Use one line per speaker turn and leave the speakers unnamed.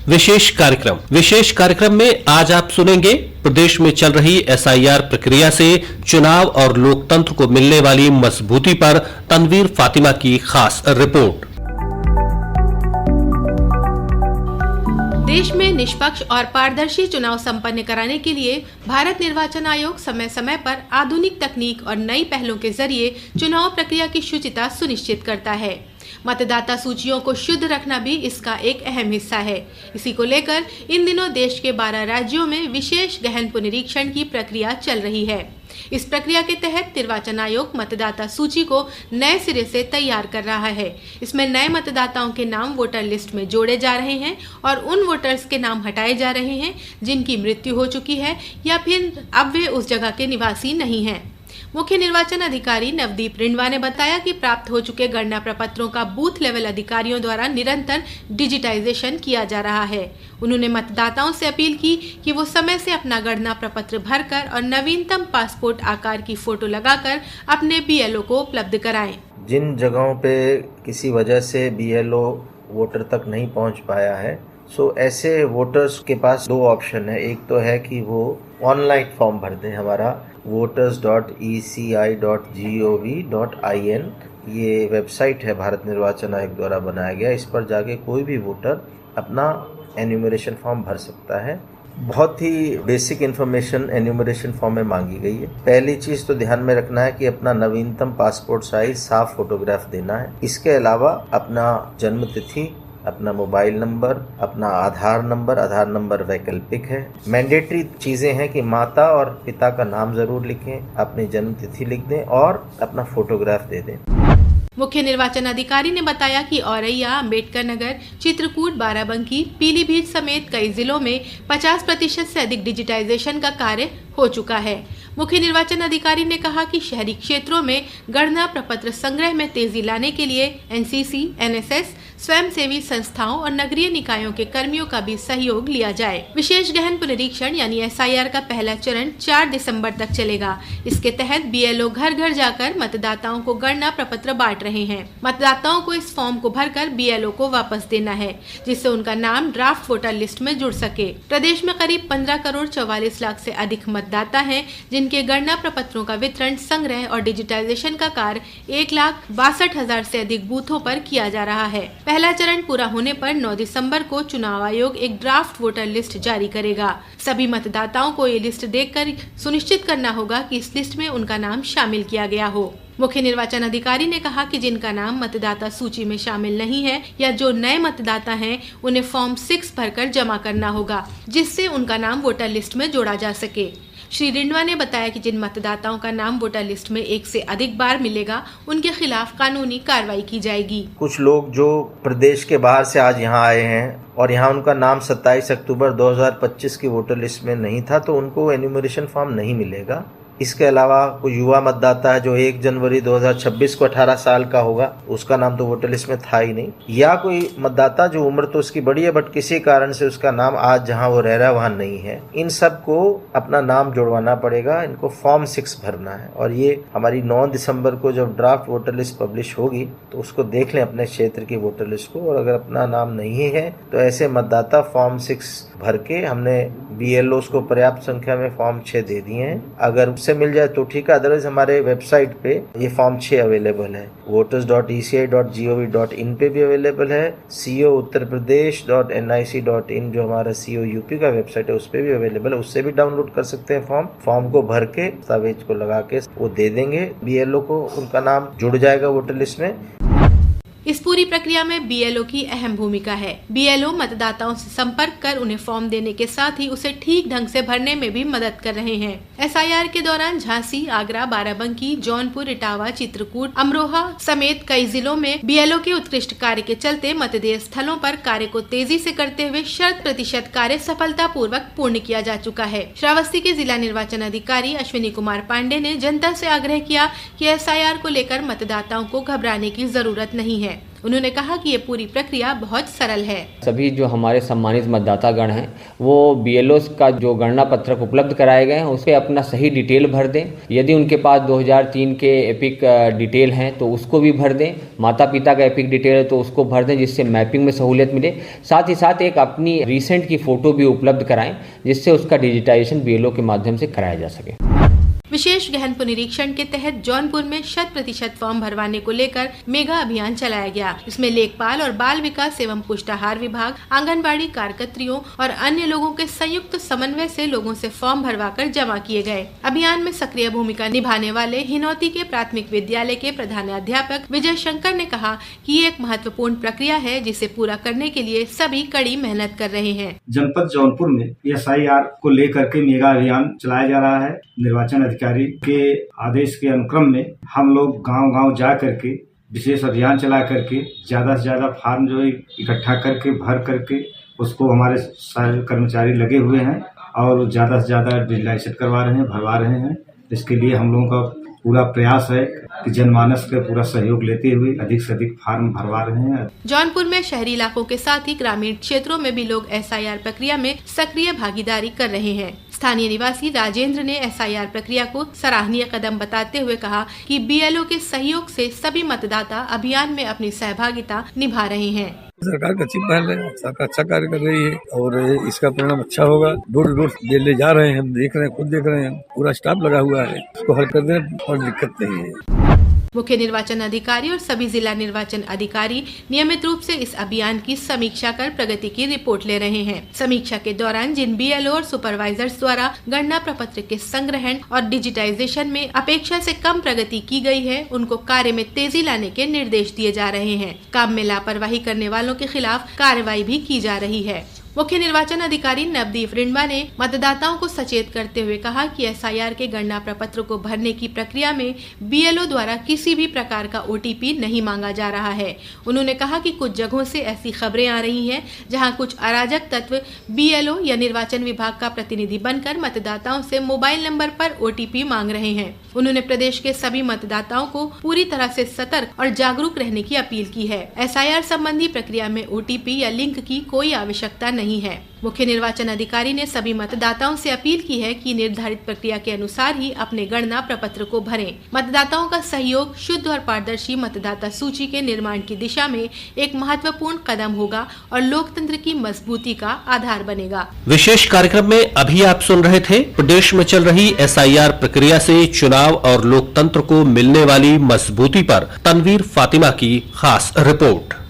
विशेष कार्यक्रम में आज आप सुनेंगे प्रदेश में चल रही एसआईआर प्रक्रिया से चुनाव और लोकतंत्र को मिलने वाली मजबूती पर तनवीर फातिमा की खास रिपोर्ट।
देश में निष्पक्ष और पारदर्शी चुनाव संपन्न कराने के लिए भारत निर्वाचन आयोग समय समय पर आधुनिक तकनीक और नई पहलों के जरिए चुनाव प्रक्रिया की शुचिता सुनिश्चित करता है। मतदाता सूचियों को शुद्ध रखना भी इसका एक अहम हिस्सा है। इसी को लेकर इन दिनों देश के 12 राज्यों में विशेष गहन पुनरीक्षण की प्रक्रिया चल रही है। इस प्रक्रिया के तहत निर्वाचन आयोग मतदाता सूची को नए सिरे से तैयार कर रहा है। इसमें नए मतदाताओं के नाम वोटर लिस्ट में जोड़े जा रहे हैं और उन वोटर्स के नाम हटाए जा रहे हैं जिनकी मृत्यु हो चुकी है या फिर अब वे उस जगह के निवासी नहीं हैं। मुख्य निर्वाचन अधिकारी नवदीप रिंडवा ने बताया कि प्राप्त हो चुके गणना प्रपत्रों का बूथ लेवल अधिकारियों द्वारा निरंतर डिजिटाइजेशन किया जा रहा है। उन्होंने मतदाताओं से अपील की कि वो समय से अपना गणना प्रपत्र भरकर और नवीनतम पासपोर्ट आकार की फोटो लगाकर अपने बीएलओ को उपलब्ध कराएं।
जिन जगहों पे किसी वजह से बीएलओ वोटर तक नहीं पहुंच पाया है, ऐसे वोटर्स के पास 2 ऑप्शन है। एक तो है कि वो ऑनलाइन फॉर्म भर दें। हमारा voters.eci.gov.in ये वेबसाइट है, भारत निर्वाचन आयोग द्वारा बनाया गया। इस पर जाके कोई भी वोटर अपना एन्यूमरेशन फॉर्म भर सकता है। बहुत ही बेसिक इन्फॉर्मेशन एन्यूमरेशन फॉर्म में मांगी गई है। पहली चीज तो ध्यान में रखना है कि अपना नवीनतम पासपोर्ट साइज साफ फोटोग्राफ देना है। इसके अलावा अपना जन्म तिथि, अपना मोबाइल नंबर, अपना आधार नंबर वैकल्पिक है। मैंडेटरी चीजें हैं कि माता और पिता का नाम जरूर लिखें, अपनी जन्म तिथि लिख दें और अपना फोटोग्राफ दे दें।
मुख्य निर्वाचन अधिकारी ने बताया कि औरैया, अम्बेडकर नगर, चित्रकूट, बाराबंकी, पीलीभीत समेत कई जिलों में 50% से अधिक डिजिटाइजेशन का कार्य हो चुका है। मुख्य निर्वाचन अधिकारी ने कहा कि शहरी क्षेत्रों में गणना प्रपत्र संग्रह में तेजी लाने के लिए एनसीसी, एनएसएस, स्वयंसेवी संस्थाओं और नगरीय निकायों के कर्मियों का भी सहयोग लिया जाए। विशेष गहन पुनरीक्षण यानी एसआईआर का पहला चरण 4 दिसंबर तक चलेगा। इसके तहत बीएलओ घर घर जाकर मतदाताओं को गणना प्रपत्र बांट रहे हैं। मतदाताओं को इस फॉर्म को भरकर बीएलओ को वापस देना है, जिससे उनका नाम ड्राफ्ट वोटर लिस्ट में जुड़ सके। प्रदेश में करीब 15 करोड़ 44 लाख से अधिक मतदाता हैं, जिनके गणना प्रपत्रों का वितरण, संग्रह और डिजिटाइजेशन का कार्य 1,62,000 से अधिक बूथों पर किया जा रहा है। पहला चरण पूरा होने पर 9 दिसंबर को चुनाव आयोग एक ड्राफ्ट वोटर लिस्ट जारी करेगा। सभी मतदाताओं को ये लिस्ट देखकर सुनिश्चित करना होगा कि इस लिस्ट में उनका नाम शामिल किया गया हो। मुख्य निर्वाचन अधिकारी ने कहा कि जिनका नाम मतदाता सूची में शामिल नहीं है या जो नए मतदाता हैं, उन्हें फॉर्म 6 भरकर जमा करना होगा, जिससे उनका नाम वोटर लिस्ट में जोड़ा जा सके। श्री रिंडवा ने बताया कि जिन मतदाताओं का नाम वोटर लिस्ट में एक से अधिक बार मिलेगा, उनके खिलाफ कानूनी कार्रवाई की जाएगी।
कुछ लोग जो प्रदेश के बाहर से आज यहाँ आए हैं और यहाँ उनका नाम 27 अक्टूबर 2025 की वोटर लिस्ट में नहीं था, तो उनको एन्यूमरेशन फॉर्म नहीं मिलेगा। इसके अलावा कोई युवा मतदाता है जो 1 जनवरी 2026 को 18 साल का होगा, उसका नाम तो वोटर लिस्ट में था ही नहीं, या कोई मतदाता जो उम्र तो उसकी बड़ी है बट किसी कारण से उसका नाम आज जहां वो रह रहा है वहां नहीं है, इन सब को अपना नाम जुड़वाना पड़ेगा। इनको फॉर्म 6 भरना है और ये हमारी 9 दिसंबर को जब ड्राफ्ट वोटर लिस्ट पब्लिश होगी तो उसको देख लें अपने क्षेत्र की वोटर लिस्ट को, और अगर अपना नाम नहीं है तो ऐसे मतदाता फॉर्म 6 भर के, हमने बीएलओ को पर्याप्त संख्या में फॉर्म 6 दे दिए हैं। अगर उससे मिल जाए तो ठीक है, अदरवाइज हमारे वेबसाइट पे ये फॉर्म 6 अवेलेबल है। voters.eci.gov.in पे भी अवेलेबल है। couttarpradesh.nic.in जो हमारा CO यूपी का वेबसाइट है उस पे भी अवेलेबल है, उससे भी डाउनलोड कर सकते हैं। फॉर्म को भर के दस्तावेज को लगा के वो दे देंगे बीएलओ को, उनका नाम जुड़ जाएगा वोटर लिस्ट में।
इस पूरी प्रक्रिया में बीएलओ की अहम भूमिका है। बीएलओ मतदाताओं से संपर्क कर उन्हें फॉर्म देने के साथ ही उसे ठीक ढंग से भरने में भी मदद कर रहे हैं। एसआईआर के दौरान झांसी, आगरा, बाराबंकी, जौनपुर, इटावा, चित्रकूट, अमरोहा समेत कई जिलों में बीएलओ के उत्कृष्ट कार्य के चलते मतदेय स्थलों पर कार्य को तेजी से करते हुए 100% कार्य सफलतापूर्वक पूर्ण किया जा चुका है। श्रावस्ती के जिला निर्वाचन अधिकारी अश्विनी कुमार पांडे ने जनता से आग्रह किया कि एसआईआर को लेकर मतदाताओं को घबराने की जरूरत नहीं है। उन्होंने कहा कि ये पूरी प्रक्रिया बहुत सरल है।
सभी जो हमारे सम्मानित मतदातागण हैं वो BLO का जो गणना पत्रक उपलब्ध कराए गए हैं उस पर अपना सही डिटेल भर दें। यदि उनके पास 2003 के एपिक डिटेल हैं तो उसको भी भर दें। माता पिता का एपिक डिटेल है तो उसको भर दें, जिससे मैपिंग में सहूलियत मिले। साथ ही साथ एक अपनी रिसेंट की फ़ोटो भी उपलब्ध कराएं, जिससे उसका डिजिटाइजेशन BLO के माध्यम से कराया जा सके।
विशेष गहन पुनरीक्षण के तहत जौनपुर में 100% फॉर्म भरवाने को लेकर मेगा अभियान चलाया गया। इसमें लेखपाल और बाल विकास एवं पुष्टाहार विभाग, आंगनबाड़ी कार्यकर्त्रियों और अन्य लोगों के संयुक्त समन्वय से लोगों से फॉर्म भरवाकर जमा किए गए। अभियान में सक्रिय भूमिका निभाने वाले हिनौती के प्राथमिक विद्यालय के प्रधानाध्यापक विजय शंकर ने कहा कि ये एक महत्वपूर्ण प्रक्रिया है, जिसे पूरा करने के लिए सभी कड़ी मेहनत कर रहे हैं।
जनपद जौनपुर में SIR को लेकर के मेगा अभियान चलाया जा रहा है। निर्वाचन अधिकारी के आदेश के अनुक्रम में हम लोग गांव-गांव जा करके विशेष अभियान चला करके ज्यादा से ज्यादा फार्म जो है इकट्ठा करके भर करके उसको हमारे सारे कर्मचारी लगे हुए हैं और ज्यादा से ज्यादा डिजिटाइजेशन करवा रहे हैं, भरवा रहे हैं। इसके लिए हम लोगों का पूरा प्रयास है कि जनमानस का पूरा सहयोग लेते हुए अधिक से अधिक फार्म भरवा रहे हैं।
जौनपुर में शहरी इलाकों के साथ ही ग्रामीण क्षेत्रों में भी लोग SIR प्रक्रिया में सक्रिय भागीदारी कर रहे हैं। स्थानीय निवासी राजेंद्र ने SIR प्रक्रिया को सराहनीय कदम बताते हुए कहा कि BLO के सहयोग से सभी मतदाता अभियान में अपनी सहभागिता निभा रहे हैं।
सरकार का अच्छी पहल है, सरकार अच्छा कार्य कर रही है और इसका परिणाम अच्छा होगा। डोर टू डोर ले जा रहे हैं, हम देख रहे हैं, खुद देख रहे हैं, पूरा स्टाफ लगा हुआ है, इसको हल करने में और दिक्कत नहीं है।
मुख्य निर्वाचन अधिकारी और सभी जिला निर्वाचन अधिकारी नियमित रूप से इस अभियान की समीक्षा कर प्रगति की रिपोर्ट ले रहे हैं। समीक्षा के दौरान जिन BLO और सुपरवाइजर्स द्वारा गणना प्रपत्र के संग्रहण और डिजिटाइजेशन में अपेक्षा से कम प्रगति की गई है, उनको कार्य में तेजी लाने के निर्देश दिए जा रहे हैं। काम में लापरवाही करने वालों के खिलाफ कार्रवाई भी की जा रही है। मुख्य निर्वाचन अधिकारी नवदीप रिंडवा ने मतदाताओं को सचेत करते हुए कहा कि SIR के गणना प्रपत्र को भरने की प्रक्रिया में BLO द्वारा किसी भी प्रकार का OTP नहीं मांगा जा रहा है। उन्होंने कहा कि कुछ जगहों से ऐसी खबरें आ रही हैं जहां कुछ अराजक तत्व BLO या निर्वाचन विभाग का प्रतिनिधि बनकर मतदाताओं से मोबाइल नंबर पर OTP मांग रहे हैं। उन्होंने प्रदेश के सभी मतदाताओं को पूरी तरह से सतर्क और जागरूक रहने की अपील की है। SIR संबंधी प्रक्रिया में OTP या लिंक की कोई आवश्यकता नहीं है। मुख्य निर्वाचन अधिकारी ने सभी मतदाताओं से अपील की है कि निर्धारित प्रक्रिया के अनुसार ही अपने गणना प्रपत्र को भरें। मतदाताओं का सहयोग शुद्ध और पारदर्शी मतदाता सूची के निर्माण की दिशा में एक महत्वपूर्ण कदम होगा और लोकतंत्र की मजबूती का आधार बनेगा।
विशेष कार्यक्रम में अभी आप सुन रहे थे प्रदेश में चल रही SIR प्रक्रिया से चुनाव और लोकतंत्र को मिलने वाली मजबूती पर तनवीर फातिमा की खास रिपोर्ट।